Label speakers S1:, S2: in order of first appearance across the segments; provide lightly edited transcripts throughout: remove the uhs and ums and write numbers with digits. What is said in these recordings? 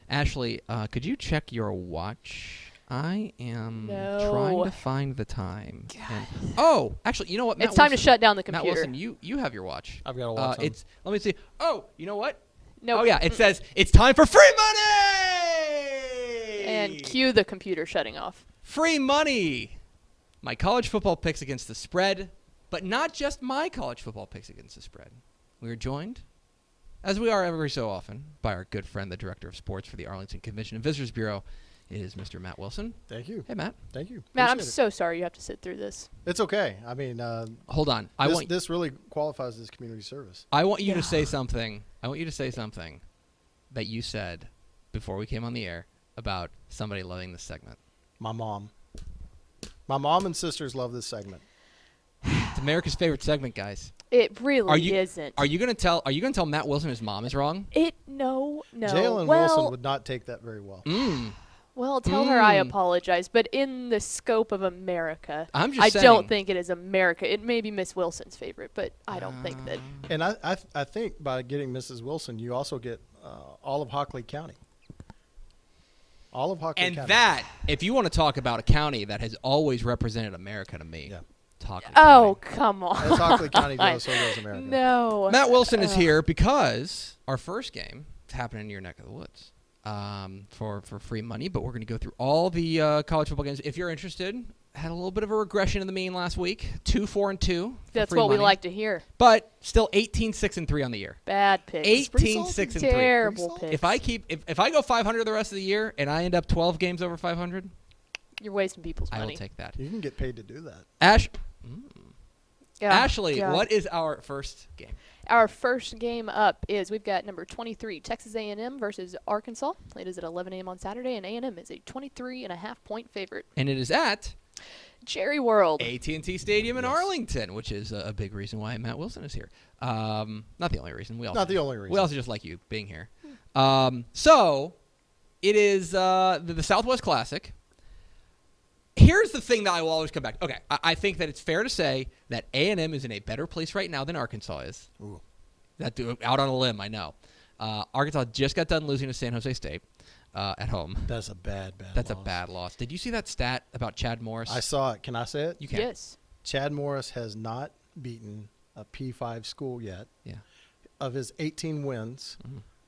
S1: Ashley, could you check your watch? I am trying to find the time. And, actually, you know what? Matt
S2: It's time
S1: Wilson,
S2: to shut down the computer.
S1: Matt Wilson, you have your watch.
S3: I've got a watch.
S1: Let me see. Oh, you know what?
S2: Nope.
S1: Oh, yeah. It says it's time for free money!
S2: And cue the computer shutting off.
S1: Free money! My college football picks against the spread, but not just my college football picks against the spread. We are joined, as we are every so often, by our good friend, the Director of Sports for the Arlington Convention and Visitors Bureau. It is Mr. Matt Wilson.
S3: Thank you.
S1: Hey, Matt.
S3: Thank you.
S2: Matt, I'm
S3: Appreciate it.
S2: so sorry you have to sit through this.
S3: It's okay. I mean,
S1: Hold on.
S3: this really qualifies as community service.
S1: I want you to say something. I want you to say something that you said before we came on the air about somebody loving this segment.
S3: My mom. My mom and sisters love this segment.
S1: It's America's favorite segment, guys.
S2: It really isn't.
S1: Are you gonna tell Matt Wilson his mom is wrong?
S2: No.
S3: Jalen Wilson would not take that very well.
S2: Well, tell her I apologize, but in the scope of America,
S1: I
S2: don't think it is America. It may be Miss Wilson's favorite, but I don't think that.
S3: And I think by getting Mrs. Wilson, you also get all of Hockley County. All of Hockley County.
S1: And that, if you want to talk about a county that has always represented America to me, Hockley
S2: Oh,
S1: County.
S2: Come on.
S3: As Hockley County goes, so goes America.
S2: No.
S1: Matt Wilson is here because our first game is happening in your neck of the woods. For free money, but we're going to go through all the college football games. If you're interested, had a little bit of a regression in the mean last week. 2-4-2.
S2: That's what we like to hear.
S1: But still 18-6-3 on the year.
S2: Bad picks.
S1: 18-6-3.
S2: Terrible picks.
S1: If I go 500 the rest of the year and I end up 12 games over 500,
S2: you're wasting people's money.
S1: I will take that.
S3: You can get paid to do that.
S1: Ashley, what is our first game?
S2: Our first game up is we've got number 23, Texas A&M versus Arkansas. It is at 11 a.m. on Saturday, and A&M is a 23.5-point favorite.
S1: And it is at
S2: Jerry World.
S1: AT&T Stadium in Arlington, which is a big reason why Matt Wilson is here. Not the only reason.
S3: Not the only reason.
S1: We also just like you being here. So it is the Southwest Classic. Here's the thing that I will always come back. Okay, I think that it's fair to say that A&M is in a better place right now than Arkansas is.
S3: Ooh.
S1: Out on a limb, I know. Arkansas just got done losing to San Jose State at home.
S3: That's a bad
S1: That's
S3: loss.
S1: a bad loss. Did you see that stat about Chad Morris?
S3: I saw it. Can I say it?
S1: You can.
S2: Yes.
S3: Chad Morris has not beaten a P5 school yet.
S1: Yeah.
S3: Of his 18 wins,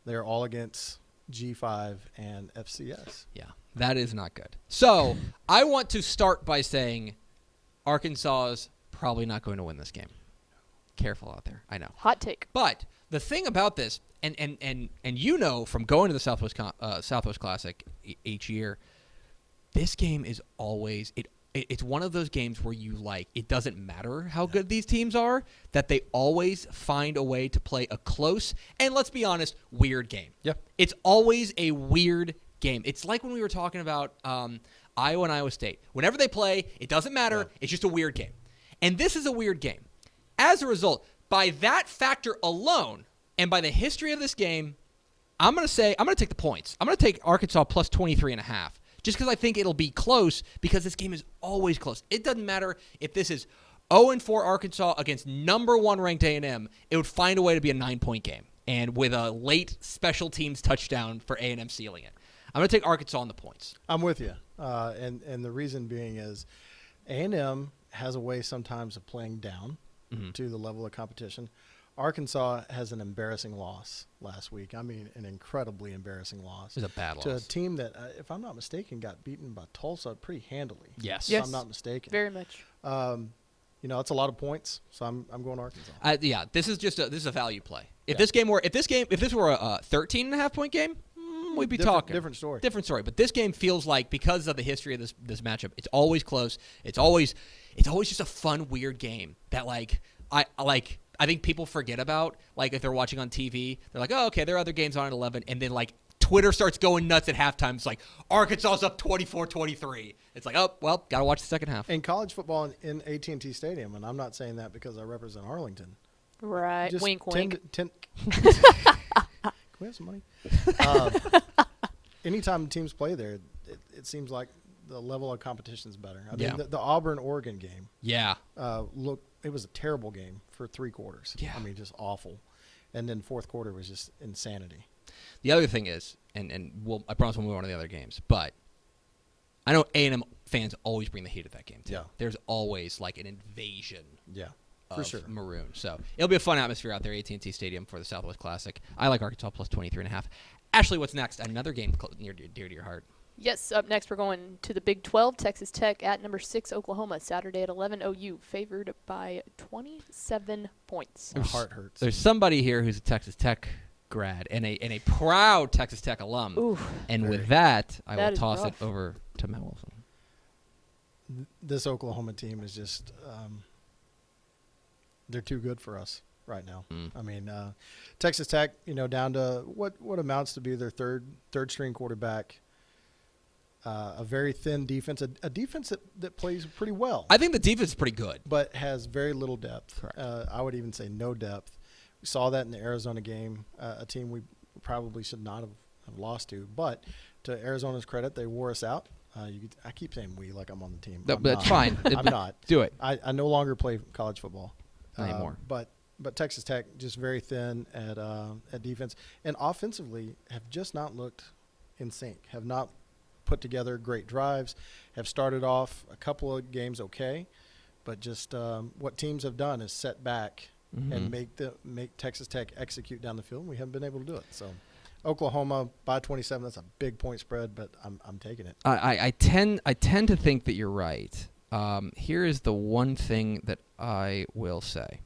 S3: they're all against G5 and FCS.
S1: Yeah, that is not good. So I want to start by saying Arkansas is probably not going to win this game. Careful out there. I know.
S2: Hot take.
S1: But the thing about this, and you know from going to the Southwest Classic each year, this game is always it's one of those games where it doesn't matter how good these teams are, that they always find a way to play a close and, let's be honest, weird game.
S3: Yep.
S1: It's always a weird game. It's like when we were talking about Iowa and Iowa State. Whenever they play, it doesn't matter. Yeah. It's just a weird game. And this is a weird game. As a result, by that factor alone, and by the history of this game, I'm going to take the points. I'm going to take Arkansas plus 23.5. Just because I think it'll be close, because this game is always close. It doesn't matter if this is 0-4 Arkansas against number 1 ranked A&M. It would find a way to be a 9-point game, and with a late special teams touchdown for A&M sealing it. I'm going to take Arkansas on the points.
S3: I'm with you, and the reason being is A&M has a way sometimes of playing down to the level of competition. Arkansas has an embarrassing loss last week. I mean, an incredibly embarrassing loss.
S1: It was a bad loss.
S3: To a team that, if I'm not mistaken, got beaten by Tulsa pretty handily.
S1: Yes.
S3: If I'm not mistaken.
S2: Very much.
S3: It's a lot of points, so I'm going Arkansas.
S1: Yeah, this is a value play. If this were a 13.5 point game, we'd be talking
S3: different story.
S1: Different story. But this game feels like, because of the history of this matchup, it's always close. It's always just a fun, weird game that I think people forget about. Like, if they're watching on TV, they're like, oh, okay, there are other games on at 11, and then Twitter starts going nuts at halftime. It's like, Arkansas's up 24-23. It's like, oh, well, got to watch the second half.
S3: And college football in AT&T Stadium, and I'm not saying that because I represent Arlington.
S2: Right.
S3: Just
S2: wink, wink.
S3: Can we have some money? Anytime teams play there, it seems like the level of competition is better. I mean, the Auburn-Oregon game.
S1: Yeah.
S3: It was a terrible game for 3 quarters.
S1: Yeah.
S3: I mean, just awful. And then fourth quarter was just insanity.
S1: The other thing is, and I promise we'll move on to the other games, but I know A&M fans always bring the heat at that game too.
S3: Yeah.
S1: There's always like an invasion.
S3: Yeah,
S1: Of
S3: for sure.
S1: Maroon. So it'll be a fun atmosphere out there, AT&T Stadium for the Southwest Classic. I like Arkansas plus 23.5. Ashley, what's next? Another game dear to your heart.
S2: Yes, up next we're going to the Big 12. Texas Tech at number 6 Oklahoma, Saturday at 11. OU favored by 27 points.
S3: My heart hurts.
S1: There's somebody here who's a Texas Tech grad and a proud Texas Tech alum.
S2: Ooh.
S1: And with that, I
S2: That
S1: will
S2: is
S1: toss it
S2: rough.
S1: over to Matt Wilson.
S3: This Oklahoma team is just they're too good for us right now. I mean, Texas Tech, down to what amounts to be their third string quarterback. A very thin defense, a defense that plays pretty well,
S1: I think the defense is pretty good.
S3: but has very little depth.
S1: Correct.
S3: I would even say no depth. We saw that in the Arizona game, a team we probably should not have lost to. But to Arizona's credit, they wore us out. I keep saying we like I'm on the team. I'm
S1: That's
S3: not.
S1: fine.
S3: I'm not.
S1: Do it.
S3: I no longer play college football
S1: Anymore.
S3: But Texas Tech just very thin at defense, and offensively have just not looked in sync. Have not put together great drives. Have started off a couple of games okay, but just what teams have done is set back and make Texas Tech execute down the field. And we haven't been able to do it. So Oklahoma by 27. That's a big point spread, but I'm taking it.
S1: I tend to think that you're right. Here is the one thing that I will say.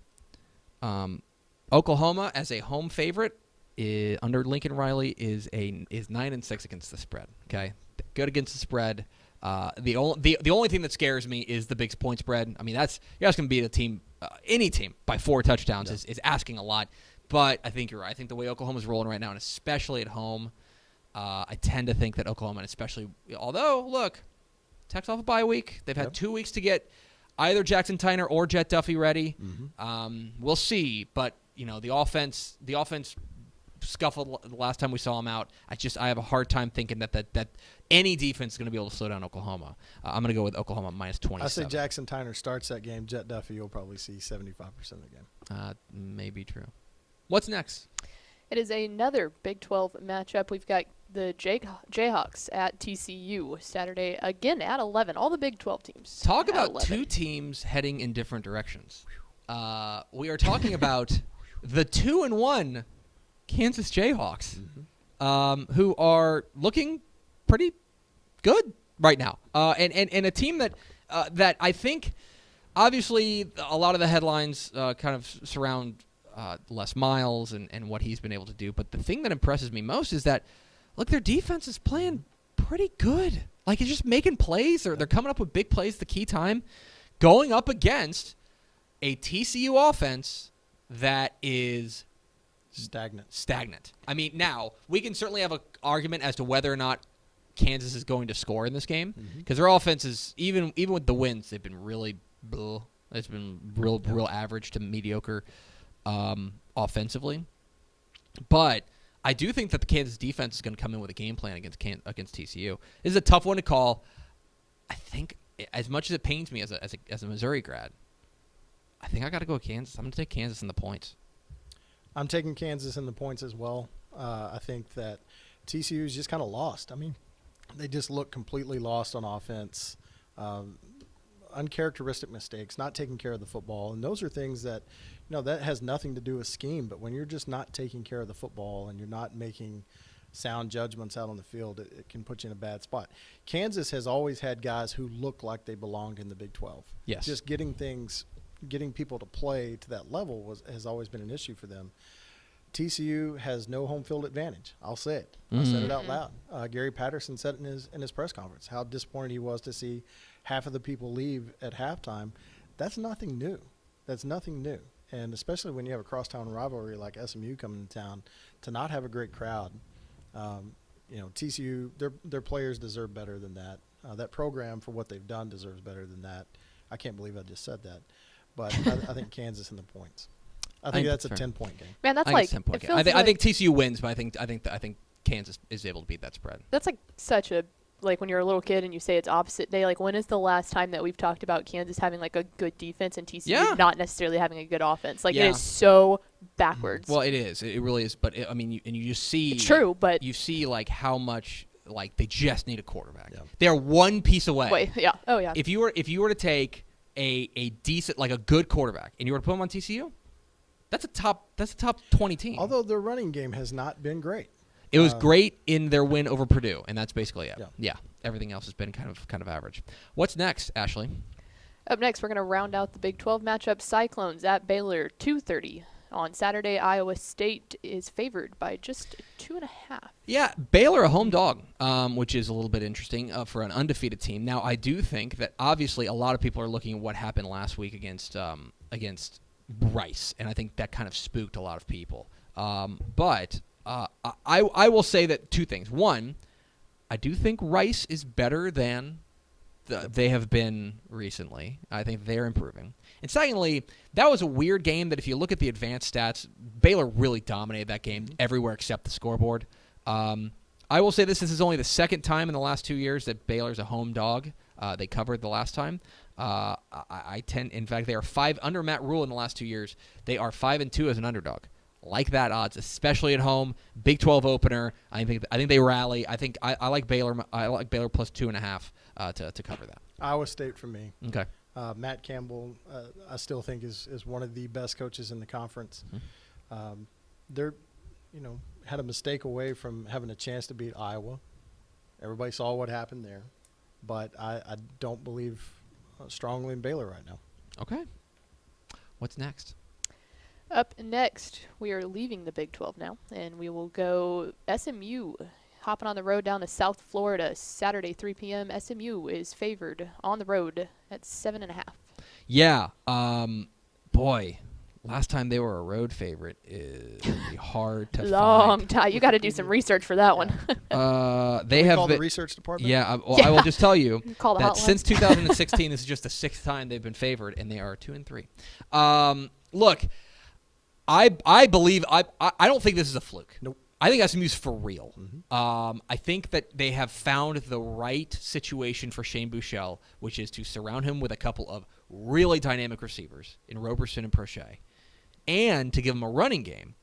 S1: Oklahoma as a home favorite under Lincoln Riley is 9-6 against the spread. Okay, good against the spread. The only thing that scares me is the big point spread. I mean, you're asking to beat a team, any team, by 4 touchdowns is asking a lot. But I think you're right. I think the way Oklahoma's rolling right now, and especially at home, I tend to think that Oklahoma, and especially, although look, Tech's off a bye week. They've had 2 weeks to get either Jackson Tyner or Jet Duffy ready. We'll see, but the offense scuffled the last time we saw him out. I have a hard time thinking that any defense is going to be able to slow down Oklahoma. I'm going to go with Oklahoma minus 27.
S3: I say Jackson Tyner starts that game. Jet Duffy, you'll probably see 75% of the game.
S1: Maybe true. What's next?
S2: It is another Big 12 matchup. We've got the Jayhawks at TCU Saturday again at 11. All the Big 12 teams.
S1: Talk
S2: at
S1: about
S2: 11.
S1: two teams heading in different directions. We are talking about the 2-1 Kansas Jayhawks, who are looking pretty good right now, and a team that I think, obviously, a lot of the headlines kind of surround Les Miles and what he's been able to do. But the thing that impresses me most is that, look, their defense is playing pretty good. Like, it's just making plays. They're coming up with big plays at the key time, going up against a TCU offense that is stagnant. I mean, now, we can certainly have an argument as to whether or not Kansas is going to score in this game, because their offense is, even with the wins, they've been really it's been real average to mediocre offensively. But I do think that the Kansas defense is going to come in with a game plan against TCU. This is a tough one to call. I think, as much as it pains me as a Missouri grad, I think I got to go with Kansas. I'm going to take Kansas in the points.
S3: I'm taking Kansas in the points as well. I think that TCU is just kind of lost. I mean, they just look completely lost on offense. Uncharacteristic mistakes, not taking care of the football. And those are things that, that has nothing to do with scheme. But when you're just not taking care of the football and you're not making sound judgments out on the field, it can put you in a bad spot. Kansas has always had guys who look like they belonged in the Big 12.
S1: Yes.
S3: Just getting people to play to that level has always been an issue for them. TCU has no home field advantage. I'll say it. I said it out loud. Gary Patterson said it in his press conference, how disappointed he was to see half of the people leave at halftime. That's nothing new. And especially when you have a crosstown rivalry like SMU coming to town, to not have a great crowd, TCU, their players deserve better than that. That program, for what they've done, deserves better than that. I can't believe I just said that. But I think Kansas in the points. I think that's a 10-point game.
S2: Man, that's like,
S1: I think TCU wins, but I think Kansas is able to beat that spread.
S2: That's like such a like when you're a little kid and you say it's opposite day, like when is the last time that we've talked about Kansas having like a good defense and TCU not necessarily having a good offense? Like it is so backwards.
S1: Well, it is. It really is. But I mean, you just see.
S2: It's true, but
S1: you see like how much like they just need a quarterback. Yeah. They're one piece away.
S2: Wait, yeah. Oh yeah.
S1: If you were to take a decent, like a good quarterback, and you were to put him on TCU, that's a top 20 team.
S3: Although their running game has not been great.
S1: It was great in their win over Purdue, and that's basically it.
S3: Yeah.
S1: Everything else has been kind of average. What's next, Ashley?
S2: Up next, we're going to round out the Big 12 matchup. Cyclones at Baylor, 2:30 on Saturday. Iowa State is favored by just 2.5.
S1: Yeah, Baylor a home dog, which is a little bit interesting for an undefeated team. Now, I do think that obviously a lot of people are looking at what happened last week against Rice, and I think that kind of spooked a lot of people. But I will say that two things. One, I do think Rice is better than they have been recently. I think they're improving. And secondly, that was a weird game that if you look at the advanced stats, Baylor really dominated that game everywhere except the scoreboard. I will say this is only the second time in the last 2 years that Baylor's a home dog. They covered the last time. In fact, they are 5 under Matt Rule in the last 2 years. They are 5-2 as an underdog. Like that odds, especially at home. Big 12 opener. I think they rally. I like Baylor. I like Baylor plus 2.5 to cover that.
S3: Iowa State for me.
S1: Okay.
S3: Matt Campbell, I still think is one of the best coaches in the conference. They're, had a mistake away from having a chance to beat Iowa. Everybody saw what happened there, but I don't believe strongly in Baylor right now.
S1: Okay. What's next?
S2: Up next, we are leaving the Big 12 now, and we will go SMU, hopping on the road down to South Florida, Saturday, 3 p.m. SMU is favored on the road at 7.5.
S1: Yeah. Boy, last time they were a road favorite is hard to
S2: Long
S1: find.
S2: time. You got to do some research for that one.
S3: They have call the research department.
S1: Yeah. I will just tell you that since 2016, this is just the 6th time they've been favored, and they are 2-3. Look. I believe I don't think this is a fluke.
S3: Nope.
S1: I think SMU's for real.
S3: Mm-hmm.
S1: I think that they have found the right situation for Shane Buechele, which is to surround him with a couple of really dynamic receivers in Roberson and Prochet, and to give him a running game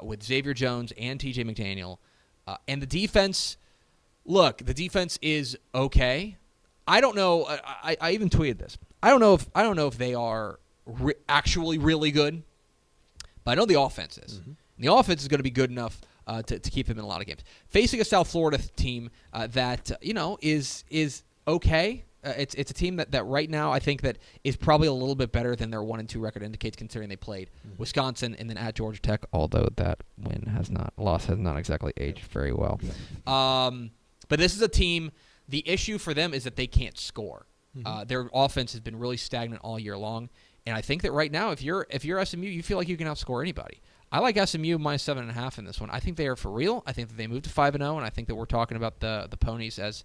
S1: with Xavier Jones and TJ McDaniel. And the defense, look, the defense is okay. I don't know. I even tweeted this. I don't know if they are actually really good. But I know the offense is. Mm-hmm. The offense is going to be good enough to keep him in a lot of games. Facing a South Florida team that is okay. It's a team that right now I think that is probably a little bit better than their 1-2 record indicates, considering they played Wisconsin and then at Georgia Tech. Although that loss has not exactly aged very well. But this is a team. The issue for them is that they can't score. Their offense has been really stagnant all year long. And I think that right now, if you're SMU, you feel like you can outscore anybody. I like SMU minus 7.5 in this one. I think they are for real. I think that they moved to 5-0, and I think that we're talking about the Ponies as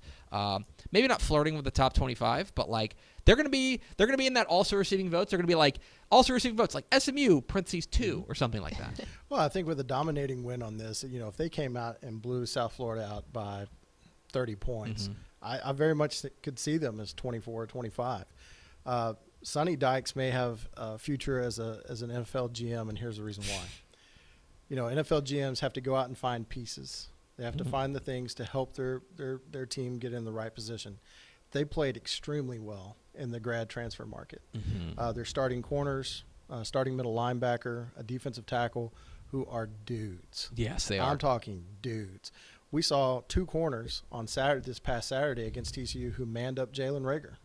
S1: maybe not flirting with the top 25, but like they're gonna be in that also receiving votes. They're gonna be like also receiving votes like SMU parentheses 2 or something like that.
S3: Well, I think with a dominating win on this, if they came out and blew South Florida out by 30 points, I very much could see them as 24 or 25. Sonny Dykes may have a future as an NFL GM, and here's the reason why. NFL GMs have to go out and find pieces. They have to find the things to help their team get in the right position. They played extremely well in the grad transfer market. They're starting corners, starting middle linebacker, a defensive tackle who are dudes.
S1: Yes, they are.
S3: I'm talking dudes. We saw 2 corners on this past Saturday against TCU who manned up Jalen Reagor,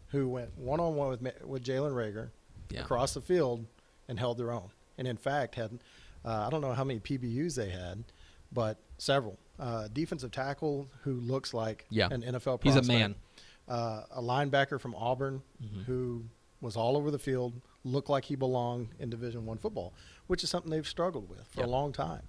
S3: who went one-on-one with Jalen Reagor across the field and held their own. And, in fact, had I don't know how many PBUs they had, but several. Defensive tackle who looks like an NFL prospect.
S1: He's a man.
S3: A linebacker from Auburn who was all over the field, looked like he belonged in Division I football, which is something they've struggled with for a long time.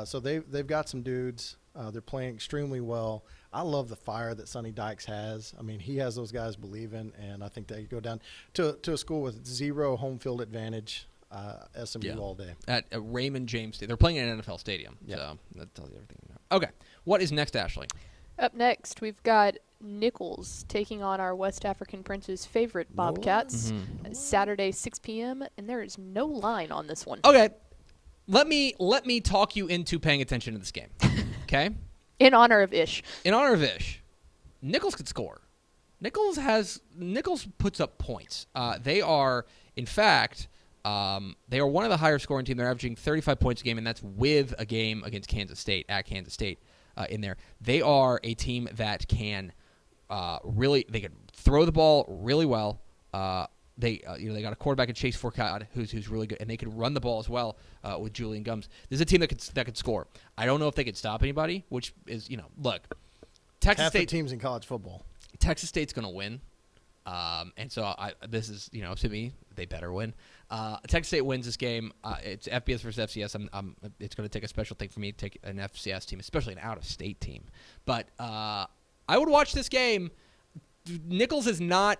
S3: So they've got some dudes. They're playing extremely well. I love the fire that Sonny Dykes has. I mean, he has those guys believing, and I think they go down to a school with 0 home field advantage, SMU all day.
S1: At Raymond James Stadium. They're playing in an NFL stadium, so that tells you everything you know. Okay, what is next, Ashley?
S2: Up next, we've got Nichols taking on our West African Prince's favorite Bobcats. Saturday, 6 p.m., and there is no line on this one.
S1: Okay. Let me talk you into paying attention to this game. Okay?
S2: In honor of Ish.
S1: In honor of Ish, Nichols could score. Nichols puts up points. They are, in fact, they are one of the higher scoring teams. They're averaging 35 points a game, and that's with a game against Kansas State, at Kansas State in there. They are a team that can they can throw the ball really well. They got a quarterback in Chase Fourcade who's really good, and they can run the ball as well with Julian Gums. This is a team that could score. I don't know if they could stop anybody, which is look, Texas
S3: Half
S1: State
S3: the teams in college football.
S1: Texas State's going to win, and so this is to me they better win. Texas State wins this game. It's FBS versus FCS. It's going to take a special thing for me to take an FCS team, especially an out-of-state team. But I would watch this game. Nichols is not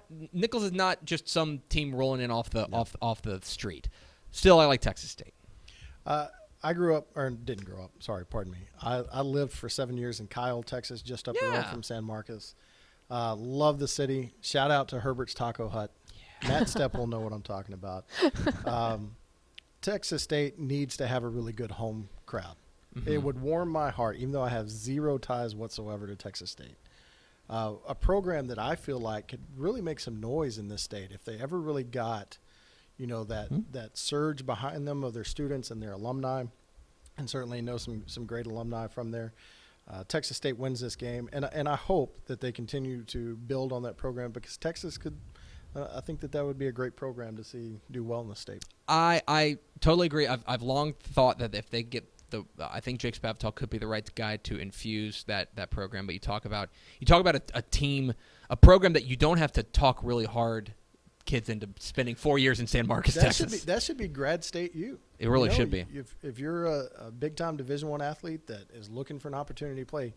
S1: just some team rolling in off the street. Still, I like Texas State.
S3: I didn't grow up. Sorry, pardon me. I lived for 7 years in Kyle, Texas, just up the road from San Marcos. Love the city. Shout out to Herbert's Taco Hut. Yeah. Matt Stepp will know what I'm talking about. Texas State needs to have a really good home crowd. Mm-hmm. It would warm my heart, even though I have zero ties whatsoever to Texas State. A program that I feel like could really make some noise in this state if they ever really got, that surge behind them of their students and their alumni, and certainly know some great alumni from there. Texas State wins this game, and I hope that they continue to build on that program because Texas could. I think that would be a great program to see do well in the state.
S1: I totally agree. I've long thought that if they get I think Jake Spavital could be the right guy to infuse that program. But you talk about a team, a program that you don't have to talk really hard kids into spending 4 years in San Marcos, Texas.
S3: That should be grad state U.
S1: It really should be.
S3: If you're a big time Division I athlete that is looking for an opportunity to play,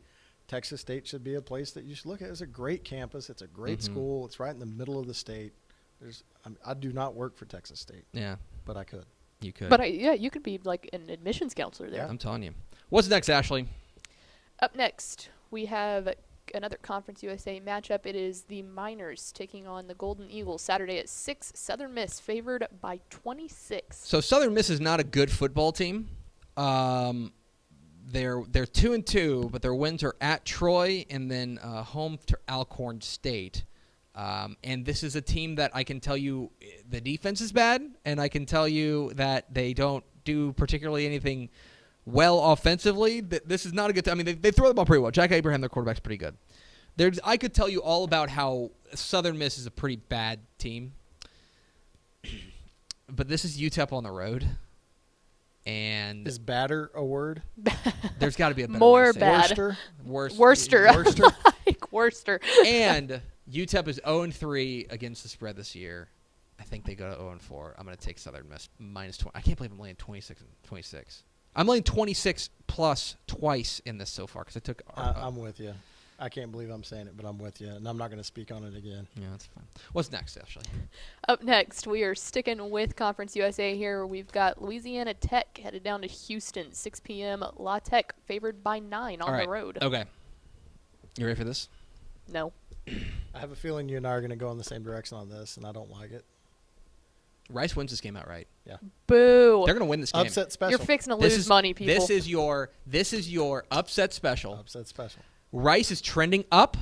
S3: Texas State should be a place that you should look at. It's a great campus. It's a great school. It's right in the middle of the state. I do not work for Texas State.
S1: Yeah,
S3: but I could.
S1: You could.
S2: But you could be like an admissions counselor there.
S1: Yeah. I'm telling you. What's next, Ashley?
S2: Up next, we have another Conference USA matchup. It is the Miners taking on the Golden Eagles Saturday at 6. Southern Miss favored by 26.
S1: So Southern Miss is not a good football team. They're 2-2, but their wins are at Troy and then home to Alcorn State. And this is a team that I can tell you the defense is bad, and I can tell you that they don't do particularly anything well offensively. This is not a good team. I mean, they throw the ball pretty well. Jack Abraham, their quarterback's pretty good. I could tell you all about how Southern Miss is a pretty bad team. But this is UTEP on the road. And
S3: is batter a word?
S1: There's got to be a better
S2: more
S1: way to say
S2: bad.
S1: it.
S2: Worcester. Like Worcester.
S1: And UTEP is 0-3 against the spread this year. I think they go to 0-4. I'm going to take Southern Miss minus 20. I can't believe I'm laying 26 and 26. I'm laying 26 plus twice in this so far because I took.
S3: I'm with you. I can't believe I'm saying it, but I'm with you, and I'm not going to speak on it again.
S1: Yeah, that's fine. What's next, Ashley?
S2: Up next, we are sticking with Conference USA here. We've got Louisiana Tech headed down to Houston, 6 p.m. La Tech favored by 9 on the road.
S1: Okay. You ready for this?
S2: No.
S3: I have a feeling you and I are going to go in the same direction on this, and I don't like it.
S1: Rice wins this game outright.
S3: Yeah.
S2: Boo.
S1: They're going to win this game.
S3: Upset special.
S2: You're fixing to lose money, people.
S1: This is your upset special.
S3: Upset special.
S1: Rice is trending up.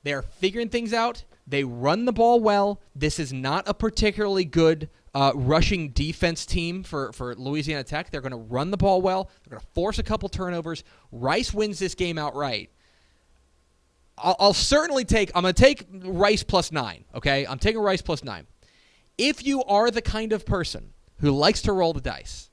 S1: They are figuring things out. They run the ball well. This is not a particularly good rushing defense team for Louisiana Tech. They're going to run the ball well. They're going to force a couple turnovers. Rice wins this game outright. I'll certainly take – I'm going to take Rice plus 9, okay? I'm taking Rice plus 9. If you are the kind of person who likes to roll the dice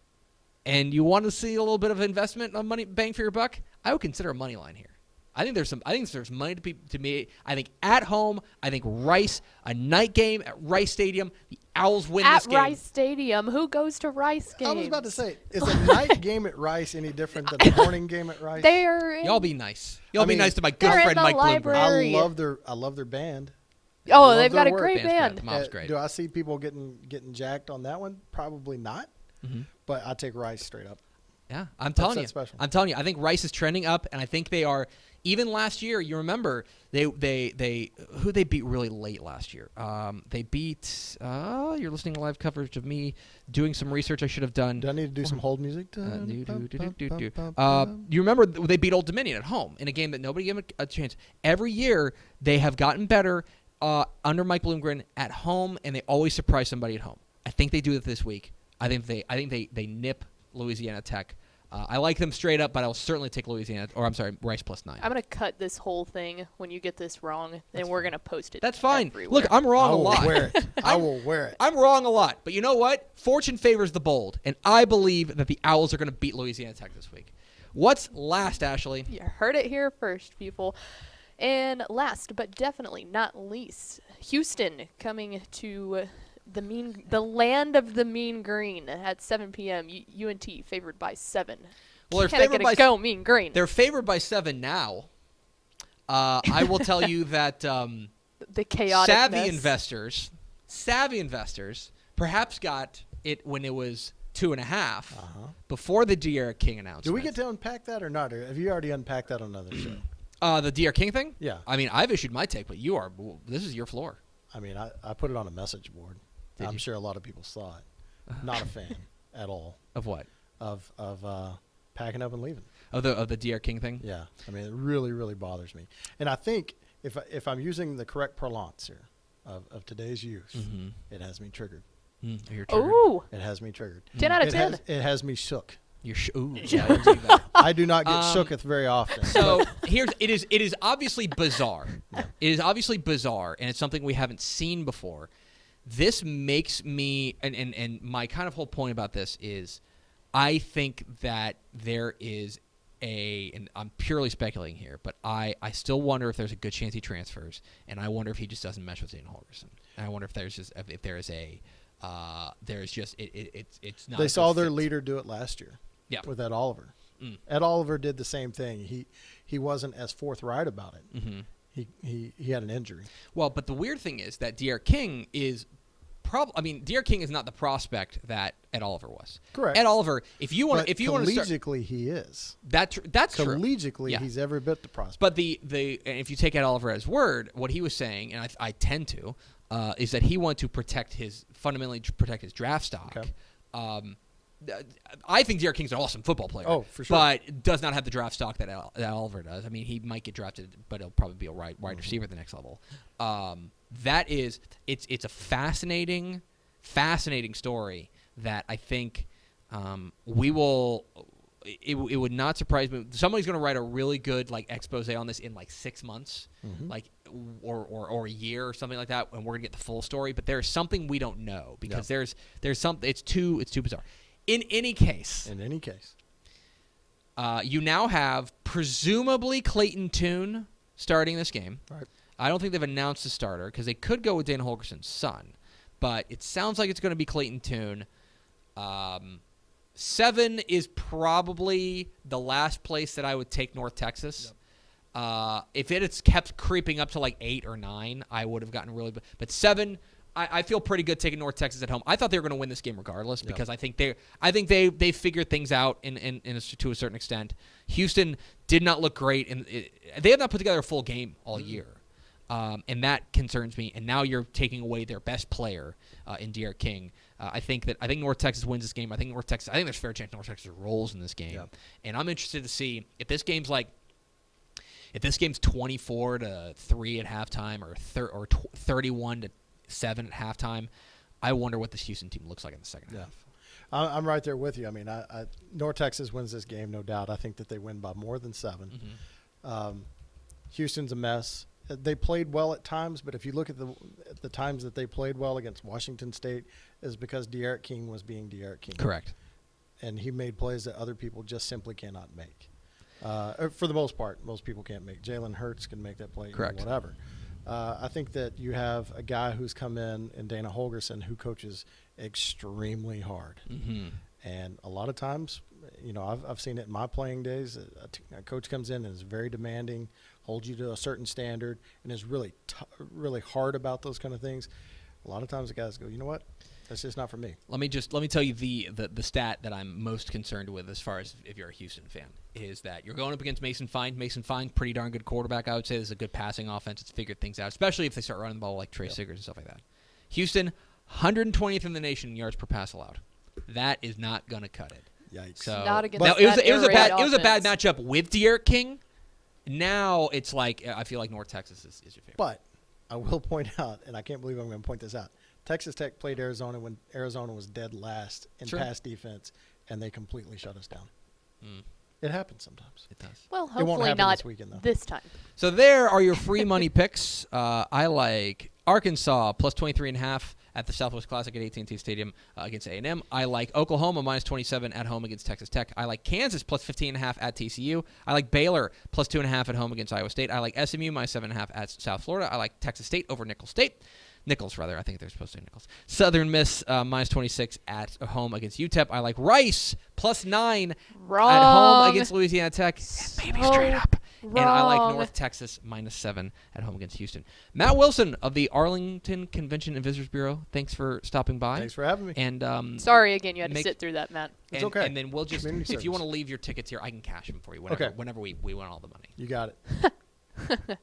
S1: and you want to see a little bit of investment on money bang for your buck, I would consider a money line here. I think there's money to be. I think at home. I think Rice, a night game at Rice Stadium. The Owls win this game.
S2: At Rice Stadium, who goes to Rice games?
S3: I was about to say, is a night game at Rice any different than a morning game at Rice?
S1: Y'all be nice. Y'all be nice to my good friend Mike
S2: library.
S1: Bloomberg.
S3: I love their band.
S2: Oh, they've got a great band.
S1: Mom's great.
S3: Do I see people getting jacked on that one? Probably not. Mm-hmm. But I take Rice straight up.
S1: Yeah, I'm telling you.
S3: Special.
S1: I'm telling you. I think Rice is trending up, and I think they are. Even last year, you remember who they beat really late last year. They beat. You're listening to live coverage of me doing some research I should have done.
S3: Do I need to do some hold music?
S1: You remember they beat Old Dominion at home in a game that nobody gave them a chance. Every year they have gotten better under Mike Bloomgren at home, and they always surprise somebody at home. I think they do it this week. I think they nip Louisiana Tech. I like them straight up, but I'll certainly take Rice plus 9.
S2: I'm going to cut this whole thing when you get this wrong, and we're going to post it.
S1: That's fine.
S2: Everywhere.
S1: Look, I'm wrong a lot.
S3: I will wear it.
S1: I'm wrong a lot. But you know what? Fortune favors the bold, and I believe that the Owls are going to beat Louisiana Tech this week. What's last, Ashley?
S2: You heard it here first, people. And last, but definitely not least, Houston coming to the land of the mean green at 7 p.m. UNT favored by 7.
S1: Well, they're
S2: Can I
S1: favored
S2: get
S1: by
S2: a go mean green?
S1: They're favored by 7 now. I will tell you that
S2: the chaotic
S1: savvy investors perhaps got it when it was 2.5 before the De'Ara King announcement.
S3: Do we get to unpack that or not? Or have you already unpacked that on another show?
S1: The De'Ara King thing?
S3: Yeah.
S1: I mean, I've issued my take, but this is your floor.
S3: I mean, I put it on a message board. I'm sure a lot of people saw it. Not a fan at all.
S1: Of what?
S3: Of packing up and leaving.
S1: Of the De'Ara King thing?
S3: Yeah. I mean, it really, really bothers me. And I think if I'm using the correct parlance here of today's youth, it has me triggered.
S1: You're triggered.
S2: Ooh.
S3: It has me triggered.
S2: 10 out of 10.
S3: It has me shook.
S1: You're ooh. Yeah, I didn't see that.
S3: I do not get shooketh very often.
S1: So it is obviously bizarre. Yeah. It is obviously bizarre, and it's something we haven't seen before. This makes me and my kind of whole point about this is I think that there is and I'm purely speculating here, but I still wonder if there's a good chance he transfers, and I wonder if he just doesn't mesh with Dana Holgerson. And I wonder if there's just it's not.
S3: They saw their leader do it last year.
S1: Yeah.
S3: With Ed Oliver. Ed Oliver did the same thing. He wasn't as forthright about it. Mm-hmm. He had an injury.
S1: Well, but the weird thing is that De'Ara King is De'Ara King is not the prospect that Ed Oliver was.
S3: Correct.
S1: Ed Oliver, if you want to start,
S3: collegiately he is.
S1: That's true.
S3: Collegially, he's every bit the prospect.
S1: But and if you take Ed Oliver at his word, what he was saying, and I tend to, is that he wanted to fundamentally protect his draft stock. Okay. I think De'Ara King's an awesome football player.
S3: Oh, for sure.
S1: But does not have the draft stock that Oliver does. I mean, he might get drafted, but he'll probably be a wide receiver at the next level. It's a fascinating story that I think we will. It would not surprise me. Somebody's going to write a really good expose on this in 6 months, or a year or something like that, and we're going to get the full story. But there's something we don't know because there's something. It's too bizarre. In any case, you now have presumably Clayton Tune starting this game.
S3: Right.
S1: I don't think they've announced the starter because they could go with Dana Holgerson's son, but it sounds like it's going to be Clayton Tune. 7 is probably the last place that I would take North Texas. Yep. If it had kept creeping up to 8 or 9, I would have gotten really. But 7. I feel pretty good taking North Texas at home. I thought they were going to win this game regardless because I think they figured things out to a certain extent. Houston did not look great, and they have not put together a full game all year, and that concerns me. And now you're taking away their best player in De'Ara King. I think North Texas wins this game. I think there's a fair chance North Texas rolls in this game, and I'm interested to see if this game's 24-3 at halftime or 31-7 at halftime. I wonder what this Houston team looks like in the second half.
S3: I'm right there with you. I mean, North Texas wins this game, no doubt. I think that they win by more than 7. Mm-hmm. Houston's a mess. They played well at times, but if you look at the times that they played well against Washington State, is because De'Ara King was being De'Ara King.
S1: Correct.
S3: And he made plays that other people just simply cannot make. For the most part, most people can't make. Jalen Hurts can make that play.
S1: Correct.
S3: Whatever. I think that you have a guy who's come in Dana Holgerson, who coaches extremely hard. Mm-hmm. And a lot of times, I've seen it in my playing days. A coach comes in and is very demanding, holds you to a certain standard, and is really hard about those kind of things. A lot of times the guys go, you know what? That's just not for me.
S1: Let me tell you the stat that I'm most concerned with as far as if you're a Houston fan is that you're going up against Mason Fine. Mason Fine, pretty darn good quarterback, I would say. This is a good passing offense. It's figured things out, especially if they start running the ball like Trey Siggers and stuff like that. Houston, 120th in the nation in yards per pass allowed. That is not going to cut it.
S3: Yikes.
S1: So
S2: Not against
S1: now,
S2: that
S1: it was a bad
S2: offense.
S1: matchup with De'Aaron King. Now it's like I feel like North Texas is your favorite.
S3: But I will point out, and I can't believe I'm going to point this out, Texas Tech played Arizona when Arizona was dead last in pass defense, and they completely shut us down. It happens sometimes.
S1: It does.
S2: Well,
S3: It won't
S2: hopefully
S3: happen
S2: not
S3: this weekend, though.
S2: this time.
S1: So there are your free money picks. I like Arkansas plus 23.5 at the Southwest Classic at AT&T Stadium against A&M. I like Oklahoma minus 27 at home against Texas Tech. I like Kansas plus 15.5 at TCU. I like Baylor plus 2.5 at home against Iowa State. I like SMU minus 7.5 at South Florida. I like Texas State over Nichols, rather. I think they're supposed to say Nichols. Southern Miss minus 26 at home against UTEP. I like Rice plus 9
S2: Wrong.
S1: at home against Louisiana Tech. Maybe
S2: So
S1: straight up. And I like
S2: wrong.
S1: North Texas minus 7 at home against Houston. Matt Wilson of the Arlington Convention and Visitors Bureau, thanks for stopping by.
S3: Thanks for having me.
S1: And
S2: Sorry again, you had to sit through that, Matt.
S3: It's
S1: and,
S3: okay.
S1: And then we'll just,
S3: Community
S1: if you want to
S3: service.
S1: leave your tickets here, I can cash them for you whenever,
S3: Okay.
S1: whenever we win all the money.
S3: You got it.